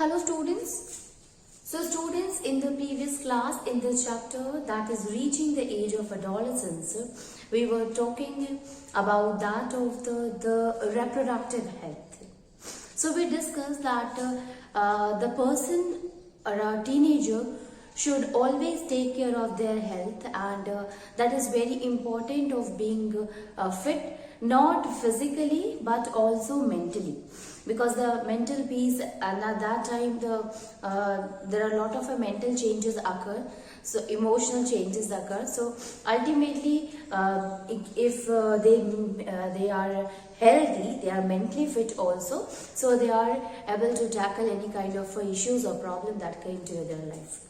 Hello students. So students, in the previous class, in the chapter that is reaching the age of adolescence, we were talking about that of the reproductive health. So we discussed that the person or a teenager should always take care of their health, and that is very important of being fit, not physically but also mentally, because the mental peace, and at that time there are a lot of mental changes occur, so emotional changes occur. So ultimately if they are healthy, they are mentally fit also, so they are able to tackle any kind of issues or problem that came to their life.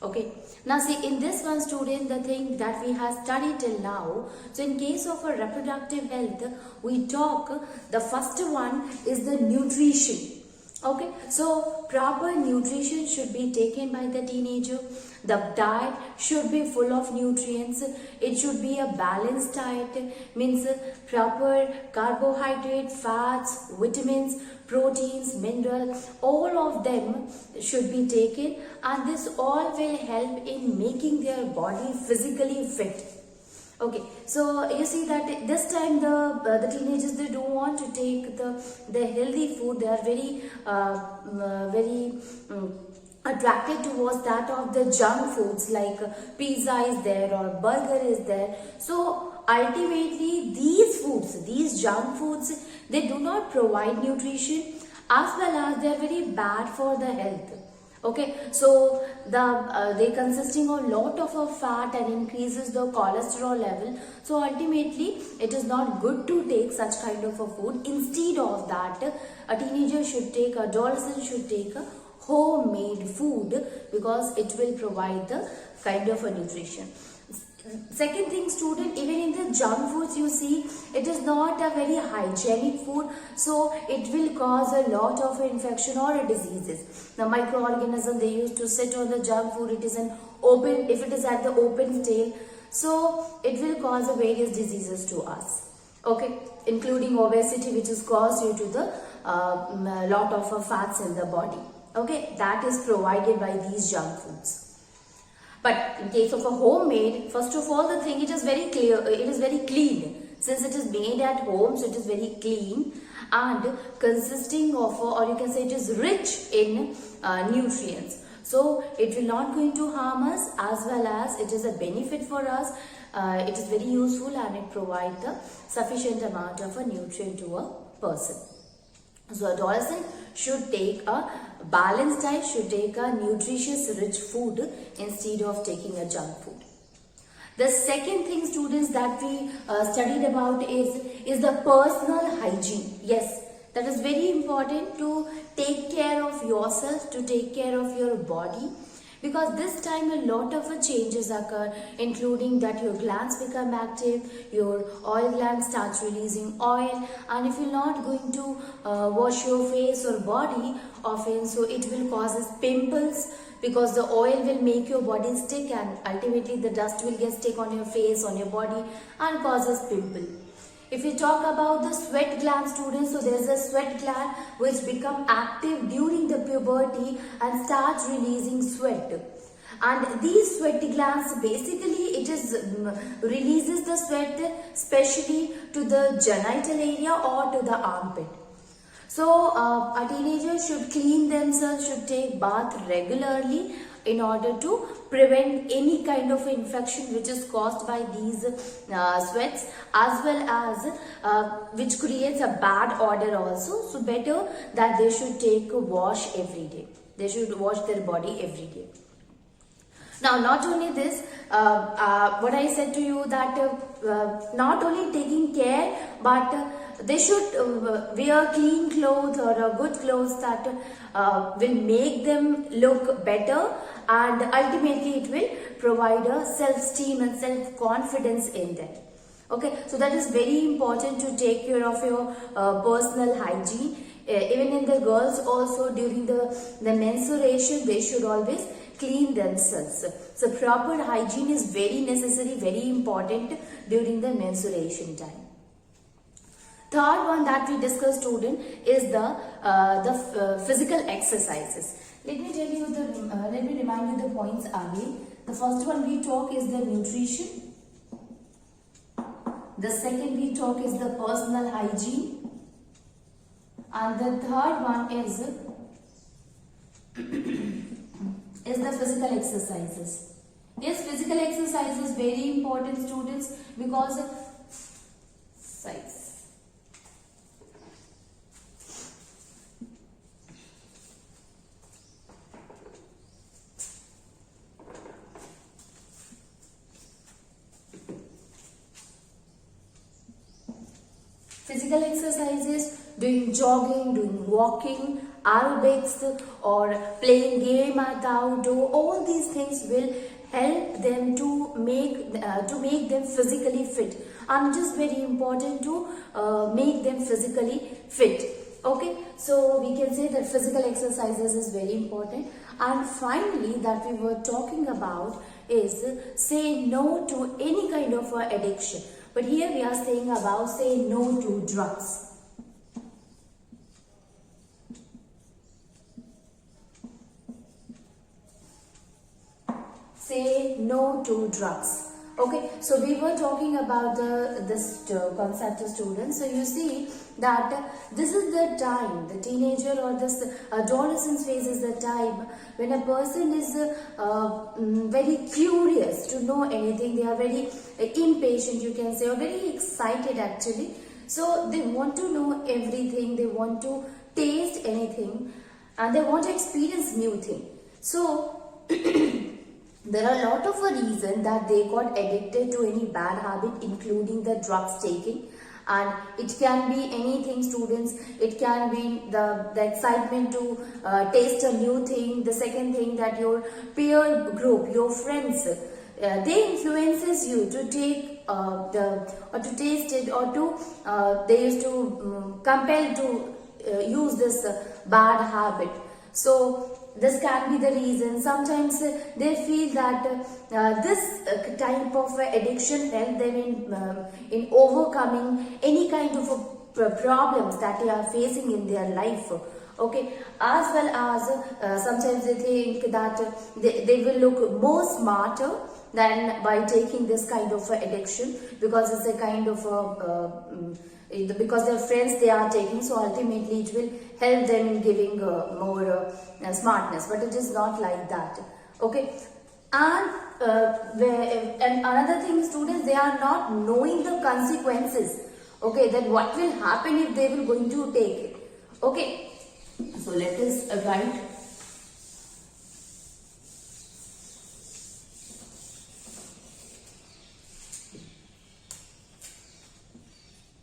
Okay, now see, in this one student, the thing that we have studied till now, so in case of a reproductive health, we talk, the first one is the nutrition. Okay, so proper nutrition should be taken by the teenager. The diet should be full of nutrients. It should be a balanced diet, means proper carbohydrate, fats, vitamins, proteins, mineral, all of them should be taken, and this all will help in making their body physically fit. Okay, so you see that this time the teenagers, they don't want to take the healthy food. They are very attracted towards that of the junk foods, like pizza is there or burger is there. So ultimately these foods, these junk foods, they do not provide nutrition, as well as they are very bad for the health. Okay, so they consisting of lot of fat and increases the cholesterol level. So ultimately it is not good to take such kind of a food. Instead of that, a teenager should take, adolescent should take a homemade food, because it will provide the kind of a nutrition. Second thing student, even in the junk foods, you see, it is not a very hygienic food, so it will cause a lot of infection or diseases. The microorganism, they used to sit on the junk food, it is an open, if it is at the open state, so it will cause various diseases to us. Okay, including obesity, which is caused due to the lot of fats in the body. Okay, that is provided by these junk foods. But in case of a homemade, first of all, the thing, it is very clear, it is very clean. Since it is made at home, so it is very clean and consisting of, or you can say it is rich in nutrients. So it will not going to harm us, as well as it is a benefit for us. It is very useful, and it provides the sufficient amount of a nutrient to a person. So adolescent should take a balanced diet, should take a nutritious rich food instead of taking a junk food. The second thing students that we studied about is the personal hygiene. Yes, that is very important to take care of yourself, to take care of your body, because this time a lot of changes occur, including that your glands become active, your oil gland starts releasing oil, and if you're not going to wash your face or body often, so it will cause pimples, because the oil will make your body stick, and ultimately the dust will get stick on your face, on your body, and causes pimple. If you talk about the sweat gland students, so there is a sweat gland which become active during the puberty and starts releasing sweat. And these sweaty glands, basically it is releases the sweat especially to the genital area or to the armpit. So a teenager should clean themselves, should take bath regularly in order to prevent any kind of infection which is caused by these sweats, as well as which creates a bad odor also. So better that they should take a wash every day. They should wash their body every day. Now, not only this, what I said to you, that not only taking care, but they should wear clean clothes or good clothes that will make them look better, and ultimately it will provide a self-esteem and self-confidence in them. Okay, so that is very important to take care of your personal hygiene. Even in the girls also, during the menstruation, they should always clean themselves. So proper hygiene is very necessary, very important during the menstruation time. Third one that we discussed, student, is the physical exercises. Let me tell you let me remind you the points again. The first one we talk is the nutrition. The second we talk is the personal hygiene. And the third one is the physical exercises. Yes, physical exercise is very important, students, because size. Physical exercises, doing jogging, doing walking, aerobics, or playing game at the outdoor, all these things will help them to make them physically fit, and it is very important to make them physically fit. Okay, so we can say that physical exercises is very important. And finally, that we were talking about is say no to any kind of addiction. But here we are saying about say no to drugs. Say no to drugs. Okay, so we were talking about this concept to students. So you see that this is the time, the teenager or this adolescence phase is the time when a person is very curious to know anything. They are very impatient, you can say, or very excited actually. So they want to know everything, they want to taste anything, and they want to experience new thing. So there are a lot of reasons that they got addicted to any bad habit, including the drugs taking. And it can be anything, students. It can be the excitement to taste a new thing. The second thing, that your peer group, your friends, they influences you to take or to taste it, or to they used to compel to use this bad habit. So this can be the reason. Sometimes they feel that this type of addiction help them in overcoming any kind of problems that they are facing in their life. Okay, as well as sometimes they think that they will look more smarter than by taking this kind of addiction, because it's a kind of because their friends they are taking, so ultimately it will help them in giving more smartness. But it is not like that. Okay, and another thing, students, they are not knowing the consequences. Okay, that what will happen if they will going to take it. Okay, so let us write.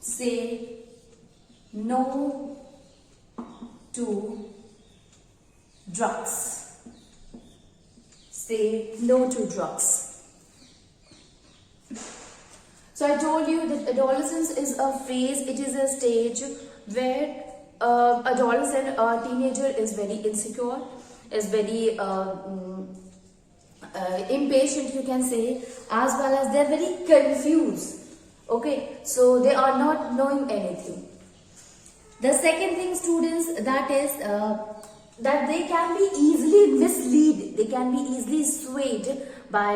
Say no to drugs. Say no to drugs. So I told you that adolescence is a phase, it is a stage where adolescent or teenager is very insecure, is very impatient, you can say, as well as they are very confused. Okay, so they are not knowing anything. The second thing, students, that is that they can be easily misled. They can be easily swayed by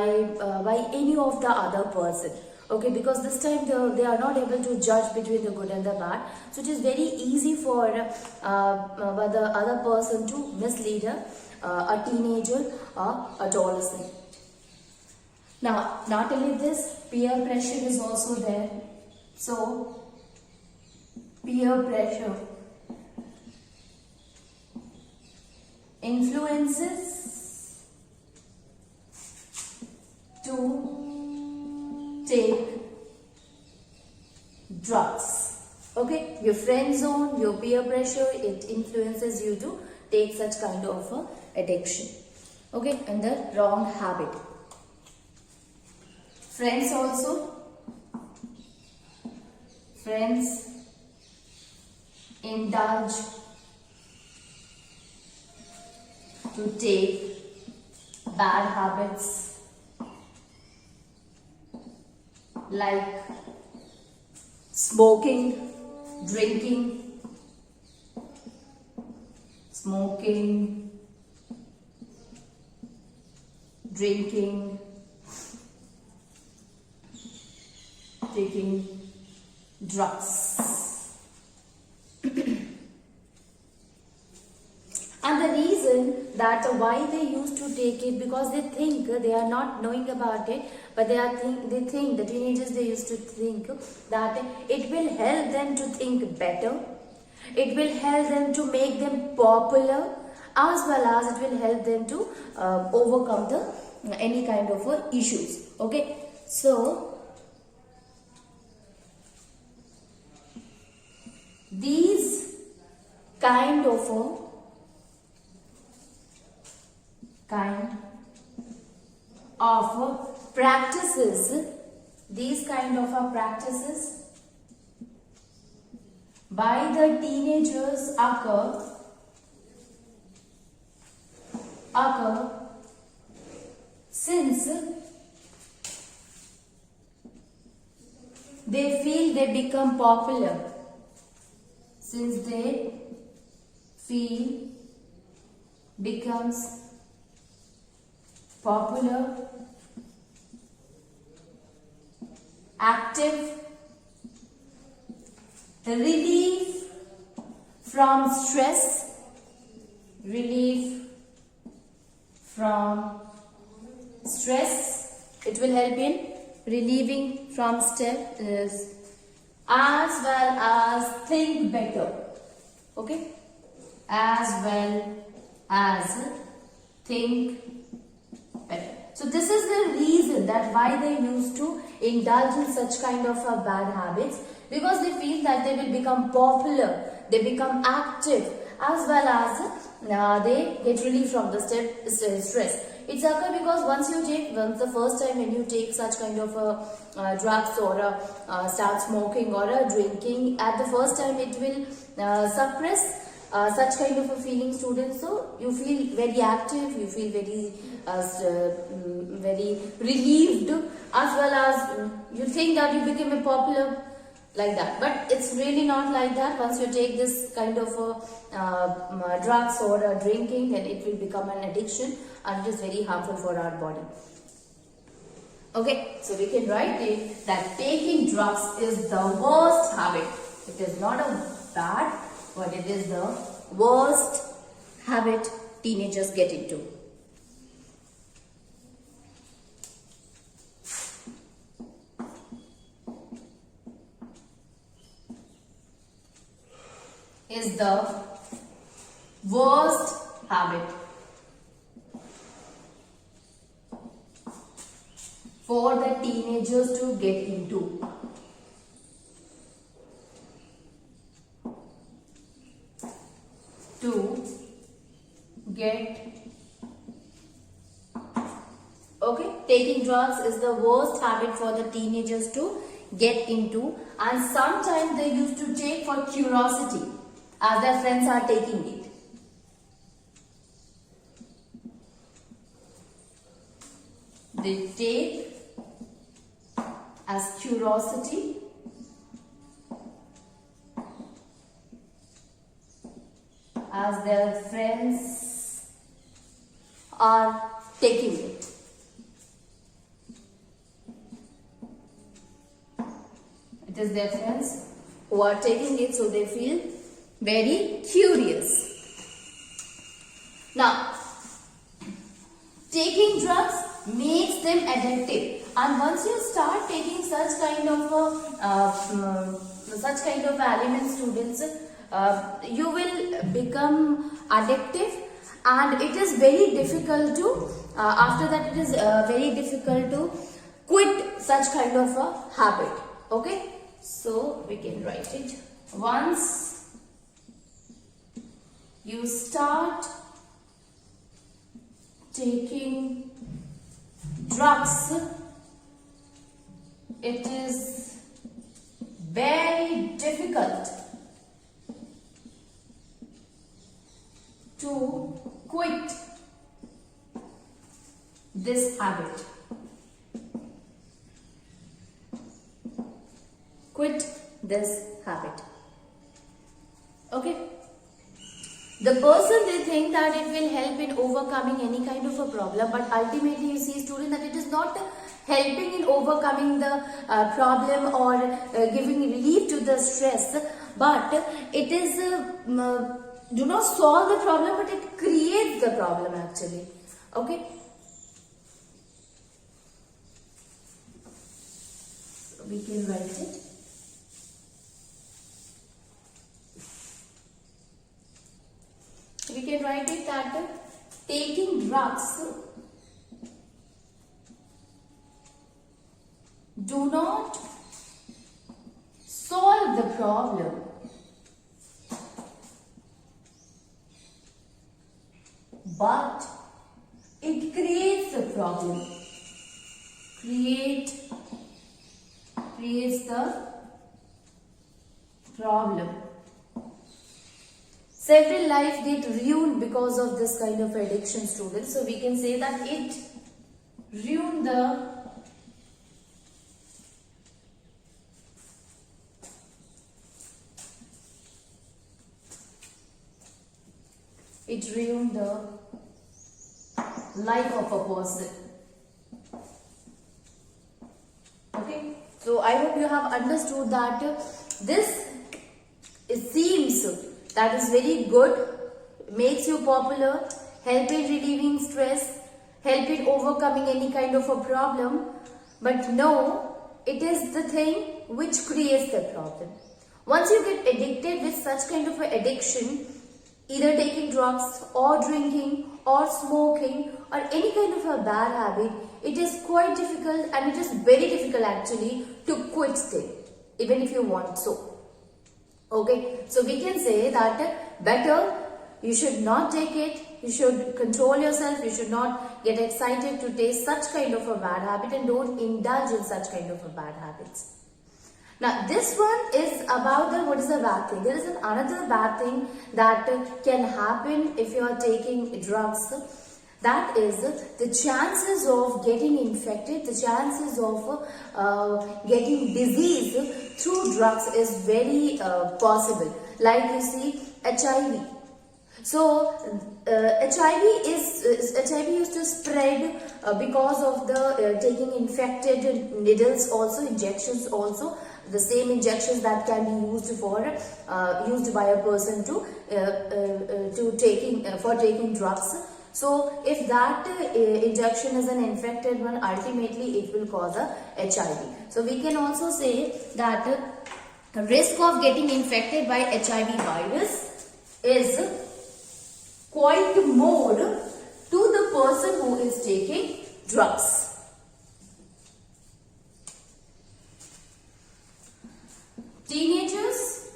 any of the other person. Okay, because this time they are not able to judge between the good and the bad. So it is very easy for the other person to mislead a teenager or adolescent. Now, not only this, peer pressure is also there. So, peer pressure influences to take drugs. Okay, your friend zone, your peer pressure, it influences you to take such kind of addiction. Okay, and the wrong habit. Friends also. Friends indulge to take bad habits like smoking, drinking, smoking, drinking, taking drugs. And the reason that why they used to take it, because they think, they are not knowing about it, but they think the teenagers, they used to think that it will help them to think better, it will help them to make them popular, as well as it will help them to overcome the any kind of issues. Okay, so these kind of practices, these kind of practices by the teenagers occur since they feel they become popular, since they feel becomes popular, active, relief from stress, relief from stress, it will help in relieving from stress, as well as think better. Okay, as well as think better. So this is the reason that why they used to indulge in such kind of bad habits, because they feel that they will become popular, they become active, as well as they get relief from the stress. It's occur because once the first time when you take such kind of drugs or start smoking or drinking, at the first time it will suppress such kind of a feeling, students. So you feel very active, you feel very very relieved, as well as you think that you become a popular, like that. But it's really not like that. Once you take this kind of drugs or drinking, then it will become an addiction, and it is very harmful for our body. Okay, so we can write it that taking drugs is the worst habit. It is not a bad, but it is the worst habit teenagers get into. Is the worst habit for the teenagers to get into. Okay, taking drugs is the worst habit for the teenagers to get into, and sometimes they used to take for curiosity, as their friends are taking it. They take as curiosity, as their friends are taking it. It is their friends who are taking it, so they feel very curious. Now, taking drugs makes them addictive, and once you start taking such kind of elements, students, you will become addictive, and it is very difficult to after that it is very difficult to quit such kind of a habit. Okay, so we can write it. Once you start taking drugs, it is very difficult to quit this habit. Quit this habit. Okay, the person, they think that it will help in overcoming any kind of a problem, but ultimately you see, student, that it is not helping in overcoming the problem or giving relief to the stress, but it is do not solve the problem, but it creates the problem actually. Okay, so we can write it. We can write it that taking drugs do not solve the problem, but it creates the problem. Creates the problem. Several lives get ruined because of this kind of addiction, students. So we can say that it ruined the life of a person. Okay, so I hope you have understood that this, it seems that is very good, makes you popular, help in relieving stress, help in overcoming any kind of a problem, but no, it is the thing which creates the problem. Once you get addicted with such kind of an addiction, either taking drugs or drinking or smoking or any kind of a bad habit, it is quite difficult, and it is very difficult actually to quit still, even if you want so. Okay, so we can say that better you should not take it, you should control yourself, you should not get excited to taste such kind of a bad habit, and don't indulge in such kind of a bad habits. Now this one is about the, what is the bad thing? There is another bad thing that can happen if you are taking drugs. That is the chances of getting infected, the chances of getting disease through drugs is very possible. Like you see, HIV. So HIV used to spread because of the taking infected needles, also injections, also the same injections that can be used for used by a person to taking drugs. So if that injection is an infected one, ultimately it will cause a HIV. So we can also say that the risk of getting infected by HIV virus is quite more to the person who is taking drugs. Teenagers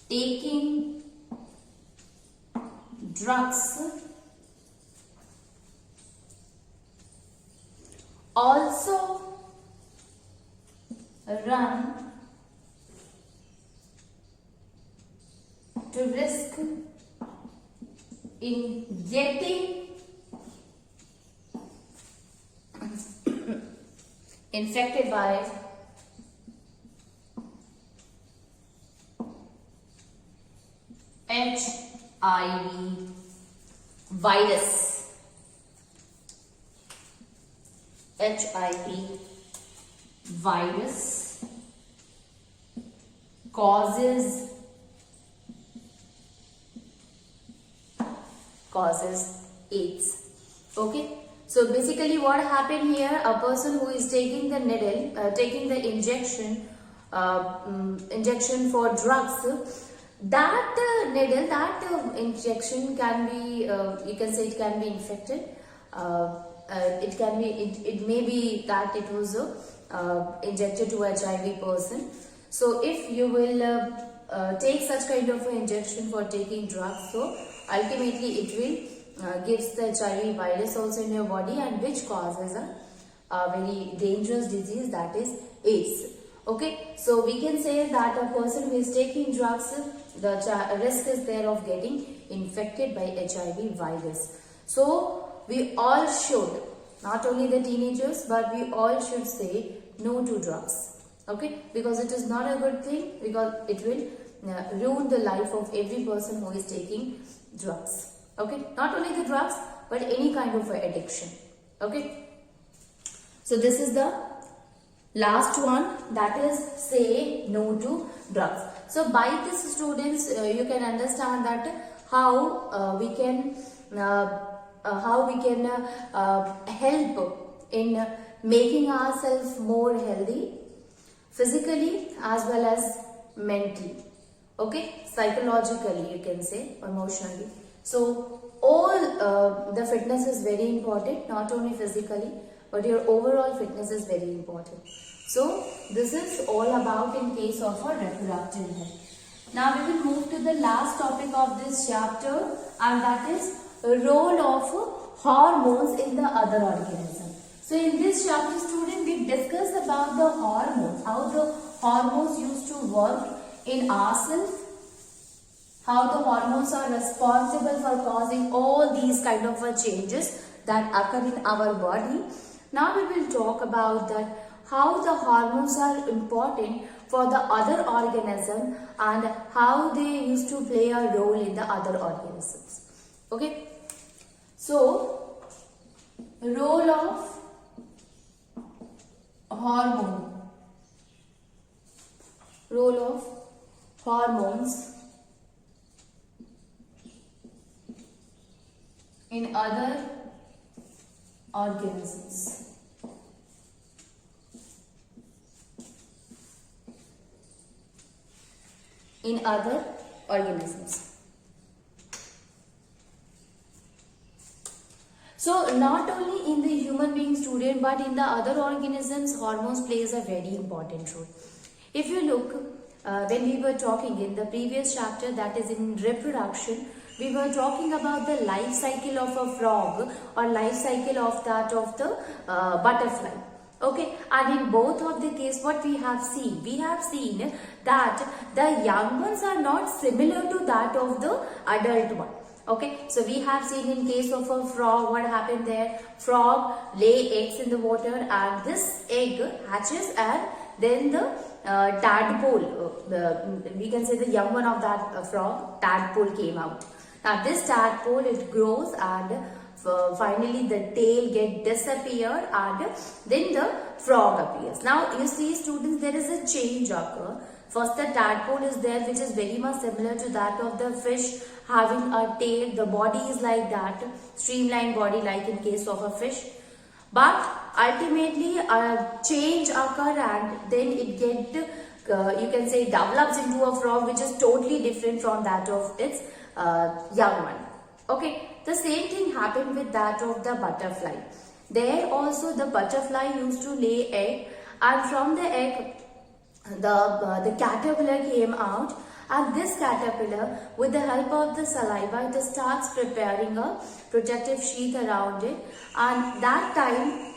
taking drugs also run to risk in getting infected by HIV virus. HIV virus causes AIDS. Okay, so basically what happened here, a person who is taking the needle, taking the injection for drugs, that needle, that injection can be, you can say it can be infected. It may be that it was injected to a HIV person. So if you will take such kind of an injection for taking drugs, so ultimately it will gives the HIV virus also in your body, and which causes a very dangerous disease, that is AIDS. Okay, so we can say that a person who is taking drugs, the risk is there of getting infected by HIV virus. So we all should, not only the teenagers, but we all should say no to drugs. Okay, because it is not a good thing, because it will ruin the life of every person who is taking drugs. Okay, not only the drugs but any kind of addiction. Okay, so this is the last one, that is say no to drugs. So by this, students, you can understand that how we can help in making ourselves more healthy physically as well as mentally. Okay, psychologically, you can say, emotionally. So all the fitness is very important, not only physically but your overall fitness is very important. So this is all about in case of a reproductive health. Now we will move to the last topic of this chapter, and that is role of hormones in the other organism. So in this chapter, student, we discuss about the hormones, how the hormones used to work in ourselves, how the hormones are responsible for causing all these kind of changes that occur in our body. Now we will talk about that how the hormones are important for the other organism and how they used to play a role in the other organisms. Okay, so role of hormones in other organisms. In other organisms. So not only in the human being, student, but in the other organisms, hormones plays a very important role. If you look, when we were talking in the previous chapter, that is in reproduction, we were talking about the life cycle of a frog or life cycle of that of the butterfly. Okay, and in both of the case, what we have seen that the young ones are not similar to that of the adult one. Okay, so we have seen in case of a frog, what happened there? Frog lay eggs in the water, and this egg hatches, and then the tadpole, we can say the young one of that frog, tadpole, came out. Now this tadpole, it grows, and finally the tail get disappeared, and then the frog appears. Now you see, students, there is a change occur. First the tadpole is there, which is very much similar to that of the fish, having a tail. The body is like that, streamlined body like in case of a fish. But ultimately a change occur, and then it get you can say develops into a frog which is totally different from that of its young one. Okay, the same thing happened with that of the butterfly. There also the butterfly used to lay egg, and from the egg the caterpillar came out, and this caterpillar, with the help of the saliva, it starts preparing a protective sheath around it, and that time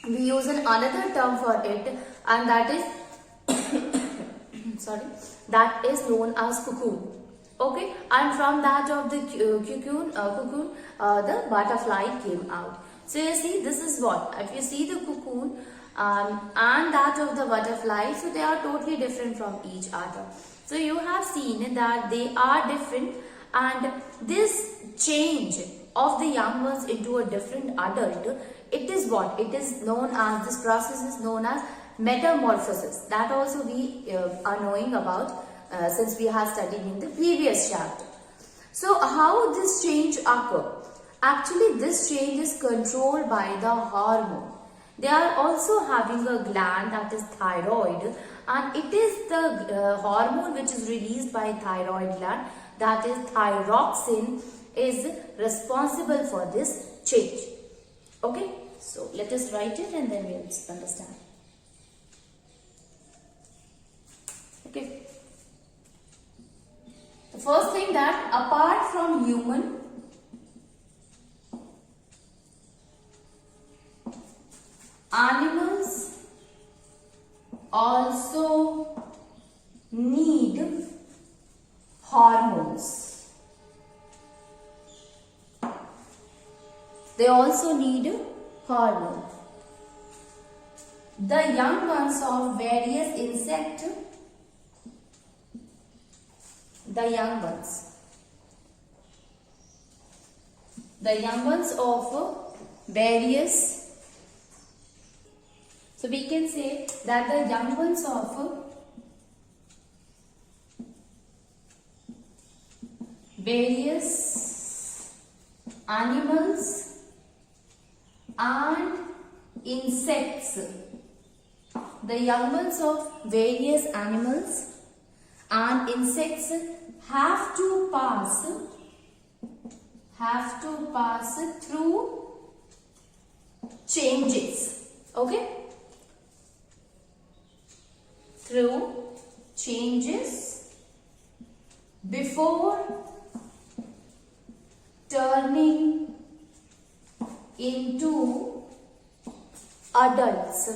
we use another term for it, and that is sorry, that is known as cocoon. Okay, and from that of the cocoon, the butterfly came out. So you see, this is what, if you see the cocoon and that of the butterfly, so they are totally different from each other. So you have seen that they are different, and this change of the young ones into a different adult, it is what? It is known as, this process is known as metamorphosis. That also we are knowing about since we have studied in the previous chapter. So how this change occur? Actually, this change is controlled by the hormone. They are also having a gland, that is thyroid, and it is the hormone which is released by thyroid gland, that is thyroxine, is responsible for this change. Okay, so let us write it and then we will understand. Okay. The first thing, that apart from human, animals also need hormones. They also need hormone. the young ones of various insect, the young ones of various, so we can say that the young ones of various animals and insects, the young ones of various animals and insects have to pass through changes, okay, through changes before turning into adults.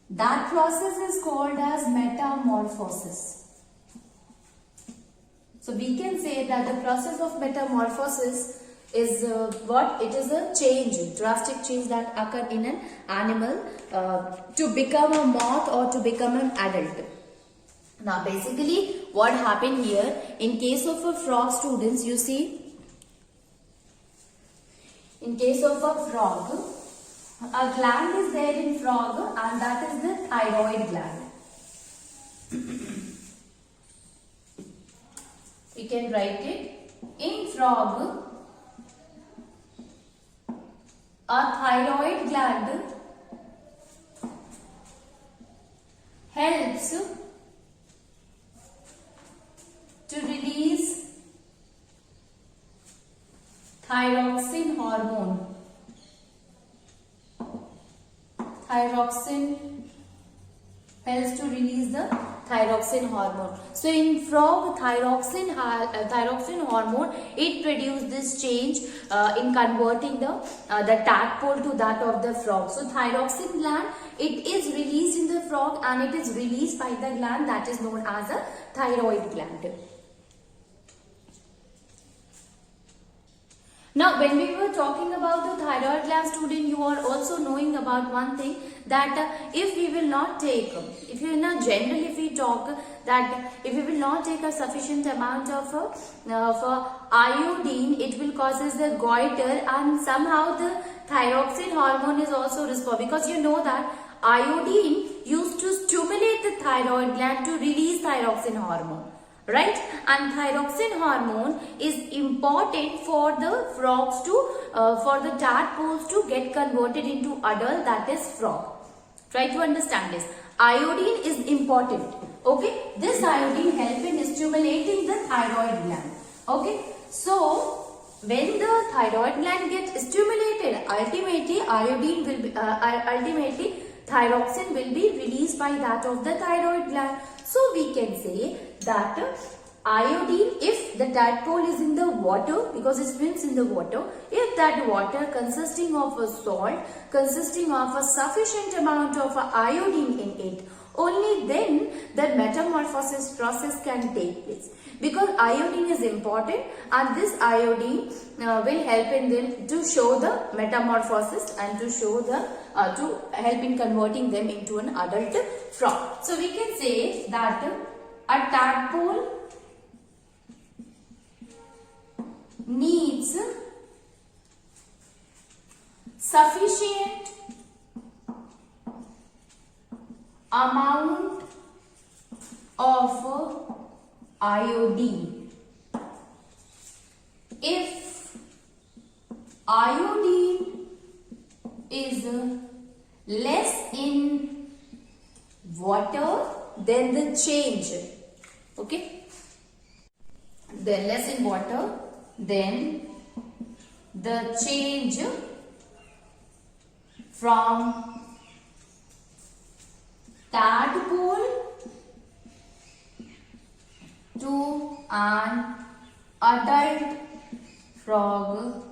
That process is called as metamorphosis. So we can say that the process of metamorphosis is what? It is a change, drastic change that occur in an animal to become a moth or to become an adult. Now basically what happened here in case of a frog, students, you see, in case of a frog, a gland is there in frog and that is the thyroid gland. We can write it in frog. A thyroid gland helps to release thyroxine hormone. Thyroxine helps to release the thyroxine hormone. So in frog, thyroxine hormone, it produces this change in converting the tadpole to that of the frog. So thyroxine gland, it is released in the frog and it is released by the gland that is known as a thyroid gland. Now when we were talking about the thyroid gland, student, you are also knowing about one thing, that if we will not take, if you know generally if we talk that if we will not take a sufficient amount of iodine, it will causes the goiter and somehow the thyroxine hormone is also responsible, because you know that iodine used to stimulate the thyroid gland to release thyroxine hormone. Right, and thyroxine hormone is important for the frogs to, for the tadpoles to get converted into adult, that is frog. Try to understand this. Iodine is important. Okay, this iodine helps in stimulating the thyroid gland. Okay, so when the thyroid gland gets stimulated, ultimately iodine will be, ultimately thyroxine will be released by that of the thyroid gland. So we can say that iodine, if the tadpole is in the water, because it swims in the water, if that water consisting of a salt, consisting of a sufficient amount of iodine in it, only then the metamorphosis process can take place. Because iodine is important and this iodine will help in them to show the metamorphosis and to show the to help in converting them into an adult frog. So we can say that a tadpole needs sufficient amount of iodine. If iodine is less in water, then the change, okay, then less in water, then the change from tadpole to an adult frog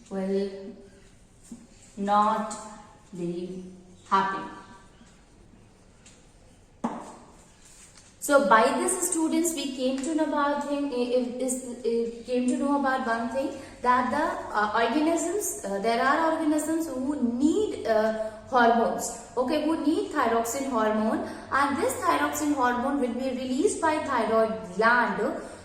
will not be happening. So by this, students, we came to know about one thing, that the organisms, there are organisms who need hormones, okay, who need thyroxine hormone, and this thyroxine hormone will be released by thyroid gland,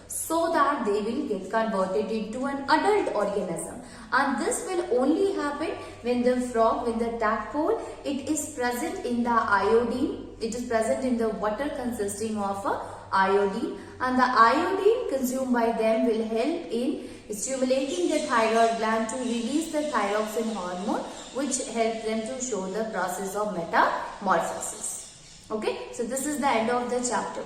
so that they will get converted into an adult organism. And this will only happen when the frog, when the tadpole, it is present in the iodine, it is present in the water consisting of iodine, and the iodine consumed by them will help in stimulating the thyroid gland to release the thyroxine hormone, which helps them to show the process of metamorphosis. Okay, so this is the end of the chapter.